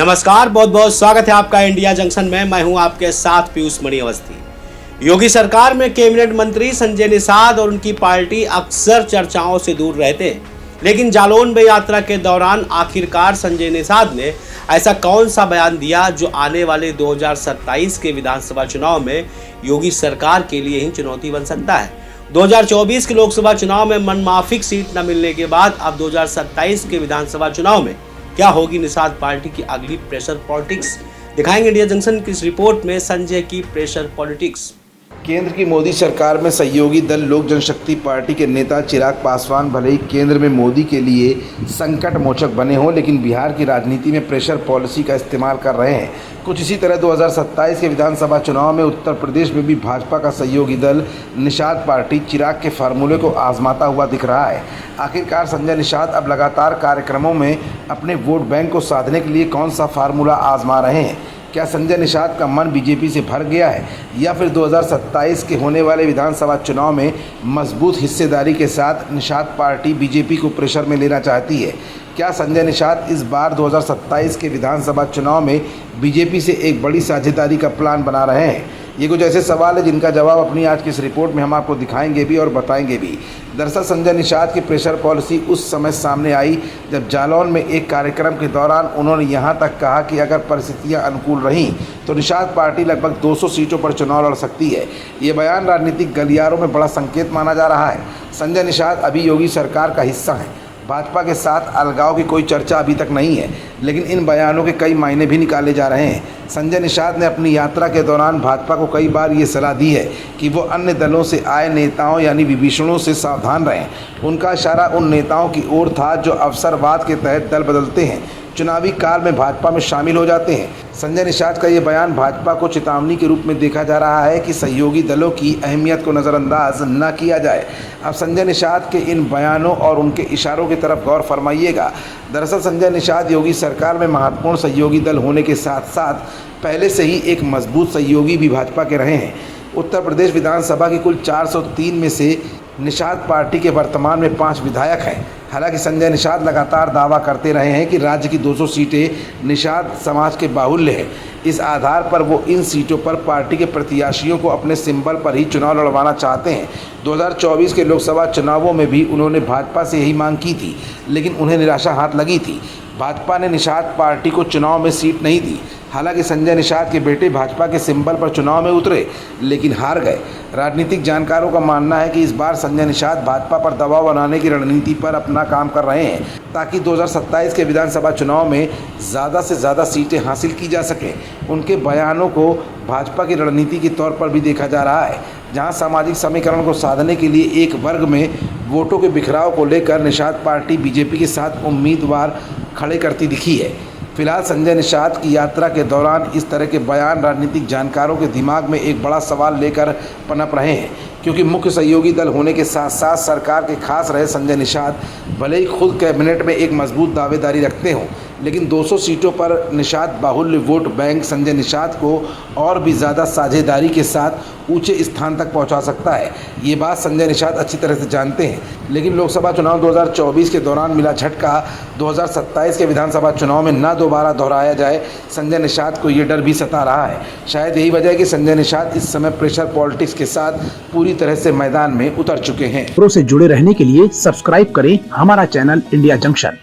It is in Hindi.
नमस्कार, बहुत बहुत स्वागत है आपका इंडिया जंक्शन में। मैं हूं आपके साथ पीयूष मणि अवस्थी। योगी सरकार में कैबिनेट मंत्री संजय निषाद और उनकी पार्टी अक्सर चर्चाओं से दूर रहते हैं, लेकिन जालौन में यात्रा के दौरान आखिरकार संजय निषाद ने ऐसा कौन सा बयान दिया जो आने वाले 2027 के विधानसभा चुनाव में योगी सरकार के लिए ही चुनौती बन सकता है। 2024 के लोकसभा चुनाव में मनमाफिक सीट न मिलने के बाद अब 2027 के विधानसभा चुनाव में क्या होगी निषाद पार्टी की अगली प्रेशर पॉलिटिक्स, दिखाएंगे इंडिया जंक्शन की इस रिपोर्ट में संजय की प्रेशर पॉलिटिक्स। केंद्र की मोदी सरकार में सहयोगी दल लोक जनशक्ति पार्टी के नेता चिराग पासवान भले ही केंद्र में मोदी के लिए संकट मोचक बने हों, लेकिन बिहार की राजनीति में प्रेशर पॉलिसी का इस्तेमाल कर रहे हैं। कुछ इसी तरह 2027 के विधानसभा चुनाव में उत्तर प्रदेश में भी भाजपा का सहयोगी दल निषाद पार्टी चिराग के फार्मूले को आजमाता हुआ दिख रहा है। आखिरकार संजय निषाद अब लगातार कार्यक्रमों में अपने वोट बैंक को साधने के लिए कौन सा फार्मूला आजमा रहे हैं? क्या संजय निषाद का मन बीजेपी से भर गया है या फिर 2027 के होने वाले विधानसभा चुनाव में मजबूत हिस्सेदारी के साथ निषाद पार्टी बीजेपी को प्रेशर में लेना चाहती है? क्या संजय निषाद इस बार 2027 के विधानसभा चुनाव में बीजेपी से एक बड़ी साझेदारी का प्लान बना रहे हैं? ये कुछ ऐसे सवाल है जिनका जवाब अपनी आज की इस रिपोर्ट में हम आपको दिखाएंगे भी और बताएंगे भी। दरअसल संजय निषाद की प्रेशर पॉलिसी उस समय सामने आई जब जालौन में एक कार्यक्रम के दौरान उन्होंने यहाँ तक कहा कि अगर परिस्थितियाँ अनुकूल रहीं तो निषाद पार्टी लगभग 200 सीटों पर चुनाव लड़ सकती है। ये बयान राजनीतिक गलियारों में बड़ा संकेत माना जा रहा है। संजय निषाद अभी योगी सरकार का हिस्सा हैं। भाजपा के साथ अलगाव की कोई चर्चा अभी तक नहीं है, लेकिन इन बयानों के कई मायने भी निकाले जा रहे हैं। संजय निषाद ने अपनी यात्रा के दौरान भाजपा को कई बार ये सलाह दी है कि वो अन्य दलों से आए नेताओं यानी विभीषणों से सावधान रहें। उनका इशारा उन नेताओं की ओर था जो अवसरवाद के तहत दल बदलते हैं, चुनावी काल में भाजपा में शामिल हो जाते हैं। संजय निषाद का ये बयान भाजपा को चेतावनी के रूप में देखा जा रहा है कि सहयोगी दलों की अहमियत को नज़रअंदाज न किया जाए। अब संजय निषाद के इन बयानों और उनके इशारों की तरफ गौर फरमाइएगा। दरअसल संजय निषाद योगी सरकार में महत्वपूर्ण सहयोगी दल होने के साथ साथ पहले से ही एक मजबूत सहयोगी भी भाजपा के रहे हैं। उत्तर प्रदेश विधानसभा की कुल 403 में से निषाद पार्टी के वर्तमान में 5 विधायक हैं। हालांकि संजय निषाद लगातार दावा करते रहे हैं कि राज्य की 200 सीटें निषाद समाज के बाहुल्य हैं। इस आधार पर वो इन सीटों पर पार्टी के प्रत्याशियों को अपने सिंबल पर ही चुनाव लड़वाना चाहते हैं। 2024 के लोकसभा चुनावों में भी उन्होंने भाजपा से यही मांग की थी, लेकिन उन्हें निराशा हाथ लगी थी। भाजपा ने निषाद पार्टी को चुनाव में सीट नहीं दी। हालांकि संजय निषाद के बेटे भाजपा के सिंबल पर चुनाव में उतरे, लेकिन हार गए। राजनीतिक जानकारों का मानना है कि इस बार संजय निषाद भाजपा पर दबाव बनाने की रणनीति पर अपना काम कर रहे हैं ताकि 2027 के विधानसभा चुनाव में ज़्यादा से ज़्यादा सीटें हासिल की जा सकें। उनके बयानों को भाजपा की रणनीति के तौर पर भी देखा जा रहा है, जहां सामाजिक समीकरण को साधने के लिए एक वर्ग में वोटों के बिखराव को लेकर निषाद पार्टी बीजेपी के साथ उम्मीदवार खड़े करती दिखी है। फिलहाल संजय निषाद की यात्रा के दौरान इस तरह के बयान राजनीतिक जानकारों के दिमाग में एक बड़ा सवाल लेकर पनप रहे हैं, क्योंकि मुख्य सहयोगी दल होने के साथ साथ सरकार के खास रहे संजय निषाद भले ही खुद कैबिनेट में एक मजबूत दावेदारी रखते हों, लेकिन 200 सीटों पर निषाद बाहुल्य वोट बैंक संजय निषाद को और भी ज़्यादा साझेदारी के साथ ऊंचे स्थान तक पहुंचा सकता है। ये बात संजय निषाद अच्छी तरह से जानते हैं, लेकिन लोकसभा चुनाव 2024 के दौरान मिला झटका 2027 के विधानसभा चुनाव में न दोबारा दोहराया जाए, संजय निषाद को ये डर भी सता रहा है। शायद यही वजह है कि संजय निषाद इस समय प्रेशर पॉलिटिक्स के साथ पूरी तरह से मैदान में उतर चुके हैं। प्रो से जुड़े रहने के लिए सब्सक्राइब करें हमारा चैनल इंडिया जंक्शन।